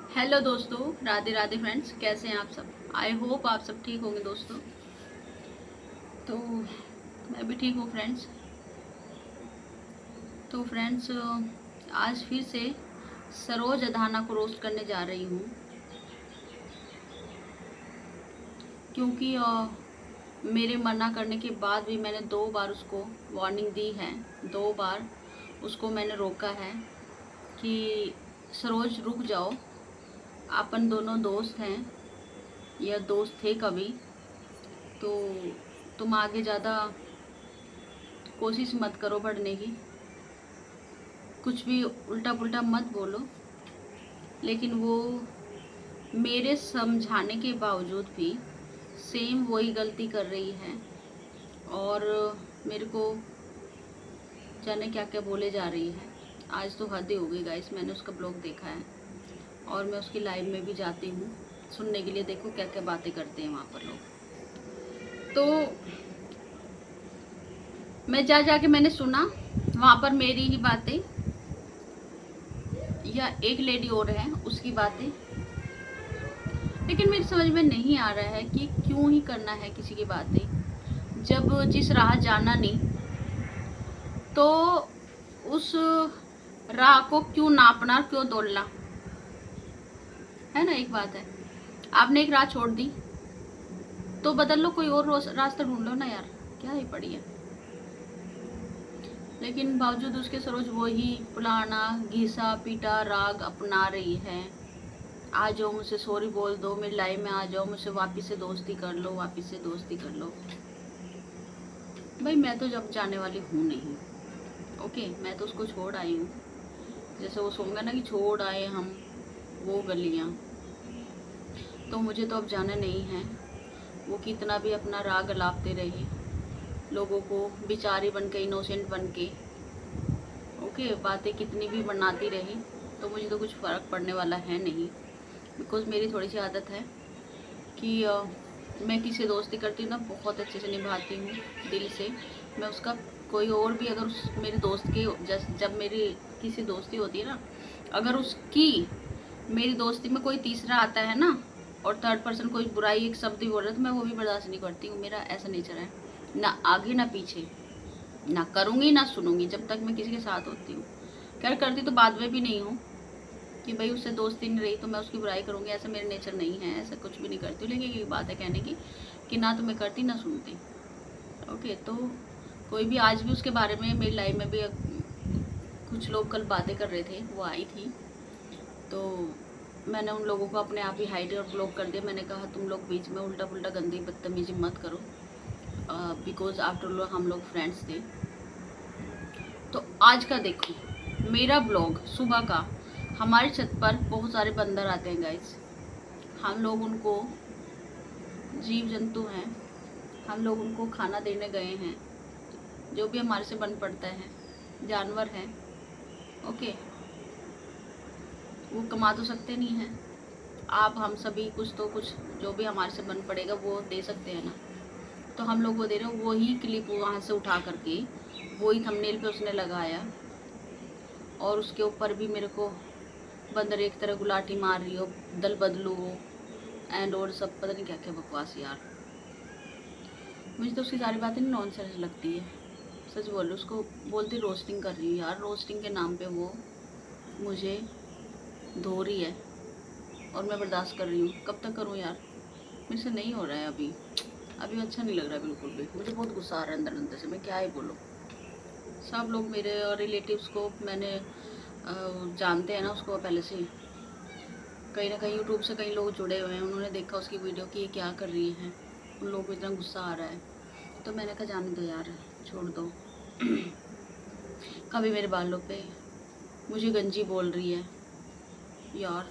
Hello दोस्तों, Radhe Radhe friends. कैसे हैं आप सब? आई होप आप सब ठीक होंगे दोस्तों। तो मैं भी ठीक हूँ फ्रेंड्स। तो फ्रेंड्स, आज फिर से सरोज अधाना को रोस्ट करने जा रही हूँ, क्योंकि मेरे मना करने के बाद भी मैंने 2 बार उसको वार्निंग दी है। 2 बार उसको मैंने रोका है कि सरोज रुक जाओ, अपन दोनों दोस्त हैं या दोस्त थे कभी, तो तुम आगे ज़्यादा कोशिश मत करो बढ़ने की, कुछ भी उल्टा पुल्टा मत बोलो। लेकिन वो मेरे समझाने के बावजूद भी सेम वही गलती कर रही है और मेरे को जाने क्या क्या बोले जा रही है। आज तो हद ही हो गई गाइस। मैंने उसका ब्लॉग देखा है और मैं उसकी लाइव में भी जाती हूँ सुनने के लिए। देखो क्या क्या बातें करते हैं वहाँ पर लोग। तो मैं जाके मैंने सुना वहाँ पर मेरी ही बातें या एक लेडी और है उसकी बातें, लेकिन मेरी समझ में नहीं आ रहा है कि क्यों ही करना है किसी की बातें। जब जिस राह जाना नहीं तो उस राह को क्यों नापना, क्यों तोलना, है ना। एक बात है, आपने एक राह छोड़ दी तो बदल लो, कोई और रास्ता ढूंढ लो ना यार, क्या ही पड़ी है। लेकिन बावजूद उसके सरोज वही पुराना घिसा पीटा राग अपना रही है। आ जाओ मुझसे सॉरी बोल दो, मेरी लाइफ में आ जाओ, मुझसे वापिस से दोस्ती कर लो, वापिस से दोस्ती कर लो। भाई मैं तो जब जाने वाली हूँ नहीं। ओके, मैं तो उसको छोड़ आई हूँ। जैसे वो सोंगा ना कि छोड़ आए हम वो गलियाँ, तो मुझे तो अब जाना नहीं है। वो कितना भी अपना राग अलापते रहे, लोगों को बेचारी बन के, इनोसेंट बन के, ओके, बातें कितनी भी बनाती रही, तो मुझे तो कुछ फ़र्क पड़ने वाला है नहीं। बिकॉज मेरी थोड़ी सी आदत है कि मैं किसी दोस्ती करती हूँ ना, बहुत अच्छे से निभाती हूँ दिल से। मैं उसका कोई और भी अगर उस मेरे दोस्त के जब मेरी किसी दोस्ती होती है ना, अगर उसकी मेरी दोस्ती में कोई तीसरा आता है ना और थर्ड पर्सन कोई बुराई एक शब्द भी बोल रहा है, तो मैं वो भी बर्दाश्त नहीं करती हूँ। मेरा ऐसा नेचर है, ना आगे ना पीछे, ना करूँगी ना सुनूंगी जब तक मैं किसी के साथ होती हूँ। खैर करती तो बाद में भी नहीं हूँ कि भाई उससे दोस्ती नहीं रही तो मैं उसकी बुराई करूँगी, ऐसा मेरा नेचर नहीं है, ऐसा कुछ भी नहीं करती हूँ। लेकिन ये बात है कहने की कि ना तो मैं करती ना सुनती। ओके, तो कोई भी आज भी उसके बारे में मेरी लाइफ में भी कुछ लोग कल बातें कर रहे थे, वो आई थी तो मैंने उन लोगों को अपने आप ही हाइड और ब्लॉक कर दिया। मैंने कहा तुम लोग बीच में उल्टा पुल्टा गंदी बदतमीजी मत करो, बिकॉज आफ्टर ऑल हम लोग फ्रेंड्स थे। तो आज का देखो मेरा ब्लॉग सुबह का। हमारी छत पर बहुत सारे बंदर आते हैं गाइस। हम लोग उनको, जीव जंतु हैं, हम लोग उनको खाना देने गए हैं। जो भी हमारे से बन पड़ता है, जानवर हैं, ओके, वो कमा तो सकते नहीं हैं। आप हम सभी कुछ तो कुछ जो भी हमारे से बन पड़ेगा वो दे सकते हैं ना। तो हम लोग वो दे रहे हैं। वही क्लिप वहाँ से उठा करके वही थंबनेल पे उसने लगाया और उसके ऊपर भी मेरे को बंदर एक तरह गुलाटी मार रही हो, दल बदलू हो एंड और सब पता नहीं क्या क्या बकवास यार। मुझे तो उसकी सारी बातें नॉनसेंस लगती है, सच बोल। उसको बोलती रोस्टिंग कर रही हूँ यार, रोस्टिंग के नाम पे वो मुझे धो रही है और मैं बर्दाश्त कर रही हूँ। कब तक करूँ यार, मेरे से नहीं हो रहा है अभी। अभी अच्छा नहीं लग रहा है बिल्कुल भी। मुझे बहुत गुस्सा आ रहा है अंदर अंदर से, मैं क्या ही बोलूँ। सब लोग मेरे रिलेटिव्स को मैंने जानते हैं ना उसको पहले से, कहीं ना कहीं यूट्यूब से कई लोग जुड़े हुए हैं। उन्होंने देखा उसकी वीडियो कि ये क्या कर रही है, उन लोगों को इतना गुस्सा आ रहा है। तो मैंने कहा जाने दो यार, छोड़ दो। कभी मेरे बालों पे मुझे गंजी बोल रही है यार।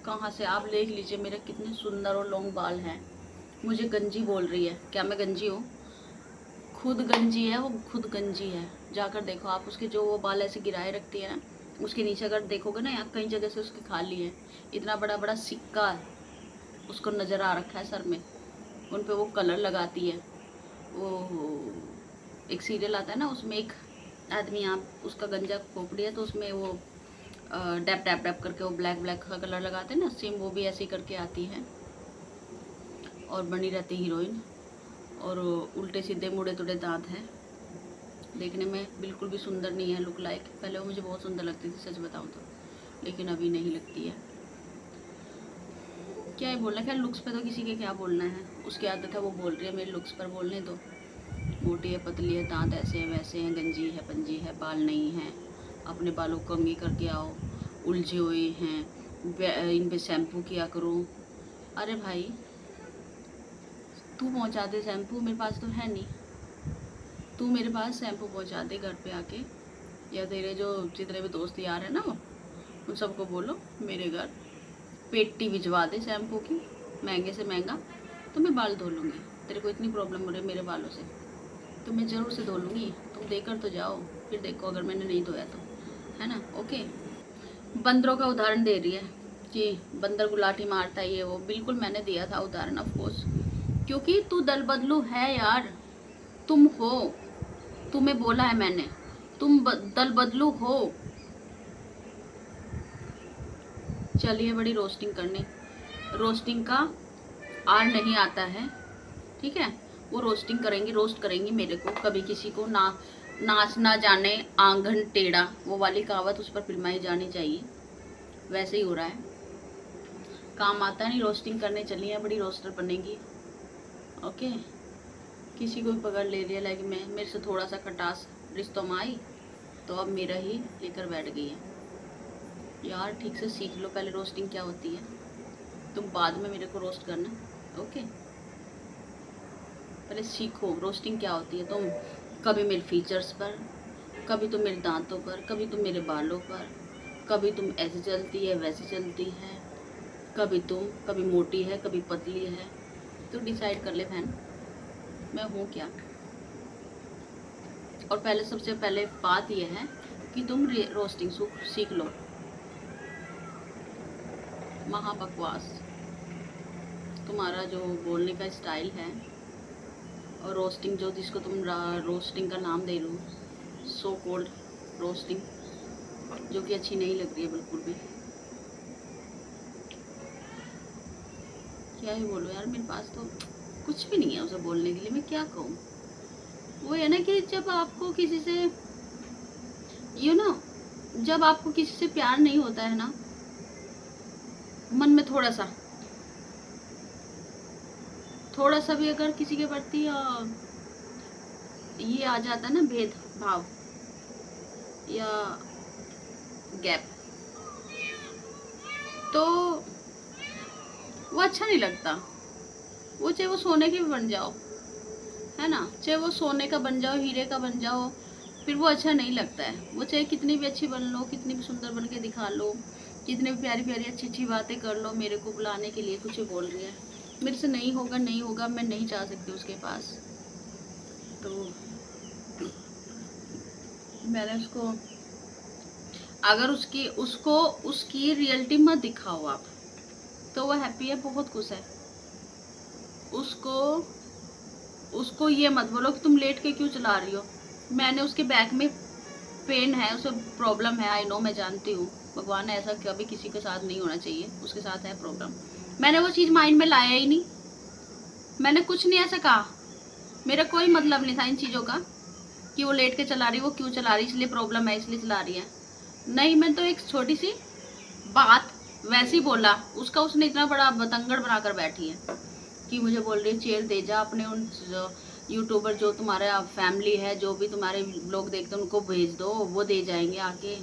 कहाँ से आप देख लीजिए मेरे कितने सुंदर और लॉन्ग बाल हैं, मुझे गंजी बोल रही है। क्या मैं गंजी हूँ? खुद गंजी है वो, खुद गंजी है। जाकर देखो आप, उसके जो वो बाल ऐसे गिराए रखती है ना, उसके नीचे अगर देखोगे ना, यहाँ कई जगह से उसके खाली है। इतना बड़ा बड़ा सिक्का उसको नज़र आ रखा है सर में, उन पे वो कलर लगाती है। वो एक सीरियल आता है ना, उसमें एक आदमी, आप उसका गंजा खोपड़ी है तो उसमें वो डैप डैप डैप करके वो ब्लैक ब्लैक का कलर लगाते हैं ना, सेम वो भी ऐसे ही करके आती है और बनी रहती हीरोइन। और उल्टे सीधे मुड़े तुड़े दांत हैं, देखने में बिल्कुल भी सुंदर नहीं है लुक लाइक। पहले वो मुझे बहुत सुंदर लगती थी सच बताऊँ तो, लेकिन अभी नहीं लगती है। क्या है बोलना, खैर लुक्स पे तो किसी के क्या बोलना है, उसकी आदत है, वो बोल रही है, मेरे लुक्स पर बोलने दो। मोटी है, पतली है, दांत ऐसे हैं वैसे हैं, गंजी है, पंजी है, बाल नहीं है, अपने बालों को कंघी करके आओ, उलझे हुए हैं, इन पे शैम्पू किया करो। अरे भाई तू पहुंचा दे शैम्पू, मेरे पास तो है नहीं। तू मेरे पास शैम्पू पहुंचा दे घर पे आके, या तेरे जो जितने भी दोस्त यार हैं ना वो, उन सबको बोलो मेरे घर पेटी भिजवा दे शैम्पू की, महंगे से महंगा, तो मैं बाल धो लूँगी। तेरे को इतनी प्रॉब्लम हो रही है मेरे बालों से, तो मैं ज़रूर से धो लूँगी। तुम देकर तो जाओ, फिर देखो अगर मैंने नहीं धोया तो, है ना। ओके। बंदरों का उदाहरण दे रही है कि बंदर को लाठी मारता है ये वो, बिल्कुल मैंने दिया था उदाहरण ऑफ कोर्स, क्योंकि तू दल बदलू है यार, तुम हो, तुम्हें बोला है मैंने, तुम दल बदलू हो। चलिए बड़ी रोस्टिंग करने, रोस्टिंग का आर नहीं आता है, ठीक है। वो रोस्टिंग करेंगी, रोस्ट करेंगी मेरे को, कभी किसी को ना नाच ना जाने आंगन टेढ़ा, वो वाली कहावत उस पर फिल्माई जानी चाहिए। वैसे ही हो रहा है, काम आता नहीं, रोस्टिंग करने चली है, बड़ी रोस्टर बनेगी। ओके। किसी को भी पकड़ ले लिया, लाइक मैं, मेरे से थोड़ा सा खटास रिश्तों में आई तो अब मेरा ही लेकर बैठ गई है। यार ठीक से सीख लो पहले रोस्टिंग क्या होती है, तुम बाद में मेरे को रोस्ट करना। ओके, पहले सीखो रोस्टिंग क्या होती है। तुम कभी मेरे फीचर्स पर, कभी तुम मेरे दांतों पर, कभी तुम मेरे बालों पर, कभी तुम ऐसे चलती है वैसे चलती है, कभी मोटी है कभी पतली है, तो डिसाइड कर ले बहन मैं हूँ क्या। और पहले सबसे पहले बात यह है कि तुम रोस्टिंग सीख लो। महाबकवास तुम्हारा जो बोलने का स्टाइल है, और रोस्टिंग जो जिसको तुम रोस्टिंग का नाम दे लो, सो कोल्ड रोस्टिंग, जो कि अच्छी नहीं लग रही है बिल्कुल भी। क्या ही बोलो यार, मेरे पास तो कुछ भी नहीं है उसे बोलने के लिए, मैं क्या कहूँ। वो है ना कि जब आपको किसी से जब आपको किसी से प्यार नहीं होता है ना, मन में थोड़ा सा भी अगर किसी के प्रति ये आ जाता है ना भेदभाव या गैप, तो वो अच्छा नहीं लगता। वो चाहे वो सोने के भी बन जाओ, है ना, चाहे वो सोने का बन जाओ, हीरे का बन जाओ, फिर वो अच्छा नहीं लगता है। वो चाहे कितनी भी अच्छी बन लो, कितनी भी सुंदर बन के दिखा लो, कितनी भी प्यारी प्यारी अच्छी अच्छी बातें कर लो, मेरे को बुलाने के लिए कुछ बोल रही है, मेरे से नहीं होगा नहीं होगा, मैं नहीं जा सकती उसके पास। तो मैंने उसको, अगर उसकी रियलिटी मत दिखाओ आप, तो वो हैप्पी है, बहुत खुश है। उसको ये मत बोलो कि तुम लेट के क्यों चला रही हो। मैंने उसके बैक में पेन है, उसे प्रॉब्लम है, आई नो, मैं जानती हूँ। भगवान ने ऐसा कभी किसी के साथ नहीं होना चाहिए, उसके साथ है प्रॉब्लम। मैंने वो चीज़ माइंड में लाया ही नहीं, मैंने कुछ नहीं ऐसा कहा, मेरा कोई मतलब नहीं था इन चीज़ों का कि वो लेट के चला रही, वो क्यों चला रही, इसलिए प्रॉब्लम है इसलिए चला रही है। नहीं, मैं तो एक छोटी सी बात वैसे ही बोला, उसका उसने इतना बड़ा बतंगड़ बनाकर बैठी है कि मुझे बोल रही है चेयर दे जा अपने उन यूट्यूबर जो तुम्हारा फैमिली है, जो भी तुम्हारे लोग देखते हैं उनको भेज दो, वो दे जाएंगे आके।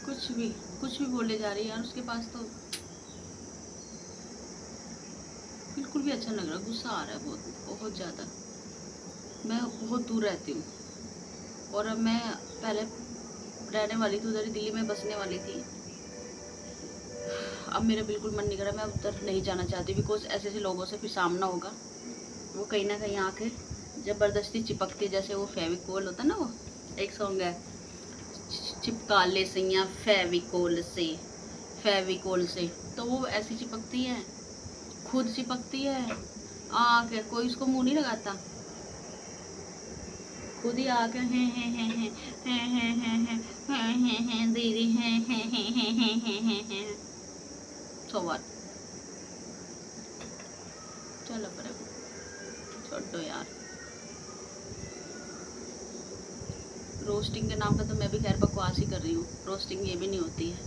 कुछ भी बोले जा रही है यार, उसके पास तो बिल्कुल भी अच्छा लग रहा, गुस्सा आ रहा है बहुत ज़्यादा। मैं बहुत दूर रहती हूँ, और अब मैं पहले रहने वाली थी उधर, दिल्ली में बसने वाली थी, अब मेरा बिल्कुल मन नहीं कर रहा, मैं उधर नहीं जाना चाहती, बिकॉज ऐसे ऐसे लोगों से फिर सामना होगा। वो कहीं ना कहीं आके ज़बरदस्ती चिपकती है, जैसे वो फेविकोल होता है ना, वो एक सॉन्ग है, चिपका ले सैया फेविकोल से, तो वो ऐसी चिपकती है, खुद चिपकती है आके, कोई उसको मुंह नहीं लगाता, खुद ही आके हैं दीदी हैं सो बात। चलो पर छोड़ दो यार। रोस्टिंग के नाम पे तो मैं भी खैर बकवास ही कर रही हूँ, रोस्टिंग ये भी नहीं होती है,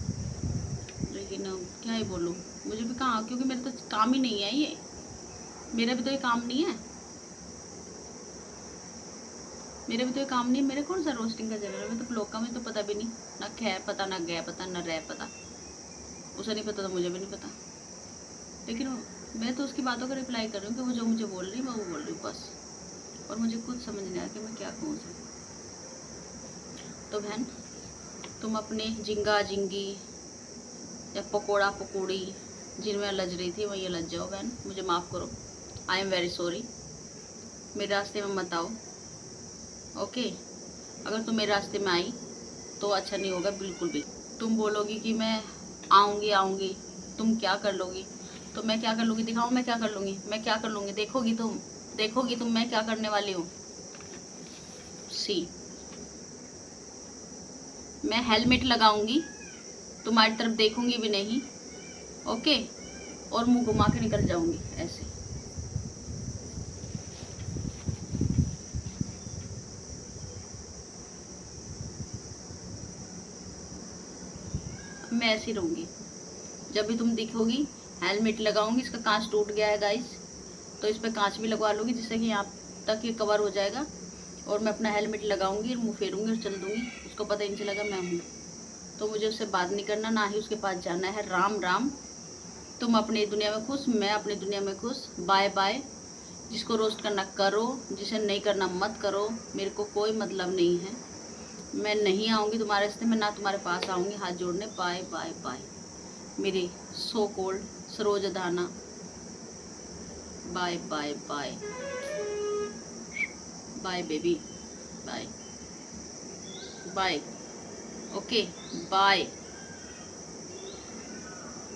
लेकिन क्या ही बोलूँ, मुझे भी कहाँ, क्योंकि मेरे तो काम ही नहीं है ये, मेरा भी तो ये काम नहीं है, मेरे भी तो ये काम नहीं है, मेरे कौन सा रोस्टिंग का चैनल है, मैं तो ब्लॉग का, मुझे तो पता भी नहीं, ना खैर पता, ना गया पता, ना रह पता, उसे नहीं पता तो मुझे भी नहीं पता, लेकिन मैं तो उसकी बातों का रिप्लाई कर रही हूँ कि वो जो मुझे बोल रही है मैं वो बोल रही हूँ बस, और मुझे खुद समझ नहीं आया कि मैं क्या कहूँ उसे। तो बहन, तुम अपने झिंगा झिंगी या पकोड़ा पकौड़ी जिनमें लज रही थी वहीं लज जाओ बहन, मुझे माफ़ करो, आई एम वेरी सॉरी, मेरे रास्ते में मत आओ, ओके। अगर तुम मेरे रास्ते में आई तो अच्छा नहीं होगा बिल्कुल भी। तुम बोलोगी कि मैं आऊँगी आऊँगी, तुम क्या कर लोगी, तो मैं क्या कर लूँगी, दिखाऊँ मैं क्या कर लूँगी, मैं क्या कर लूँगी, देखोगी तुम मैं क्या करने वाली हूँ। सी, मैं हेलमेट लगाऊंगी, तुम्हारी तरफ देखूंगी भी नहीं, ओके, और मुंह घुमा के निकल जाऊंगी ऐसे। मैं ऐसी रहूंगी, जब भी तुम दिखोगी हेलमेट लगाऊंगी, इसका कांच टूट गया है गाइस, तो इस पर कांच भी लगवा लूँगी जिससे कि यहाँ तक ये कवर हो जाएगा, और मैं अपना हेलमेट लगाऊंगी और मुँह फेरूंगी और चल दूंगी, उसको पता ही नहीं चलेगा मैं हूँ। तो मुझे उससे बात नहीं करना, ना ही उसके पास जाना है। राम राम, तुम अपनी दुनिया में खुश, मैं अपनी दुनिया में खुश, बाय बाय। जिसको रोस्ट करना करो, जिसे नहीं करना मत करो, मेरे को कोई मतलब नहीं है, मैं नहीं आऊँगी तुम्हारे रास्ते में, ना तुम्हारे पास आऊँगी हाथ जोड़ने। बाय बाय बाय मेरी सो कोल्ड सरोज दाना, bye bye bye bye baby, bye bye, okay bye.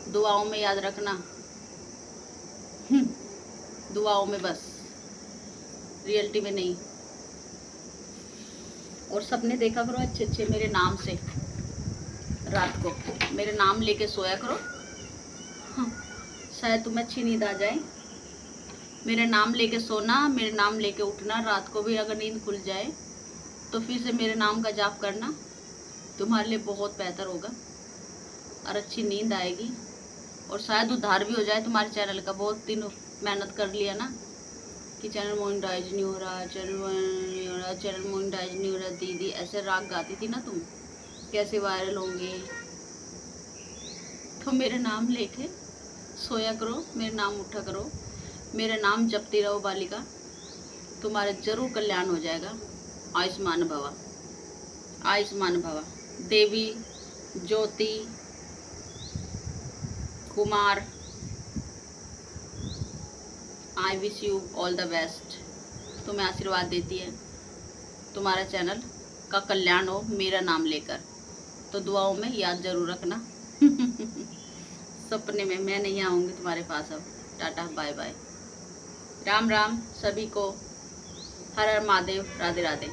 दुआओं में याद रखना, दुआओं में बस, रियलिटी में नहीं। और सपने देखा करो अच्छे अच्छे मेरे नाम से, रात को मेरे नाम लेके सोया करो, हाँ, शायद तुम्हें अच्छी नींद आ जाए। मेरे नाम लेके सोना, मेरे नाम लेके उठना, रात को भी अगर नींद खुल जाए तो फिर से मेरे नाम का जाप करना, तुम्हारे लिए बहुत बेहतर होगा और अच्छी नींद आएगी, और शायद उद्धार भी हो जाए तुम्हारे चैनल का। बहुत दिन मेहनत कर लिया ना कि चैनल मोनेटाइज नहीं हो रहा, चैनल मोनेटाइज नहीं हो रहा, दीदी ऐसे राग गाती थी ना तुम, कैसे वायरल होंगे, तो मेरे नाम लेके सोया करो, मेरे नाम उठा करो, मेरा नाम जपती रहो बालिका, तुम्हारा जरूर कल्याण हो जाएगा। आयुष्मान भवा, आयुष्मान भवा। Devi Jyoti Kumar, I wish you all the best. तुम्हें आशीर्वाद देती है, तुम्हारा चैनल का कल्याण हो मेरा नाम लेकर, तो दुआओं में याद जरूर रखना। सपने में मैं नहीं आऊँगी तुम्हारे पास अब। Tata bye bye, Ram Ram सभी को, हर हर महादेव, राधे राधे।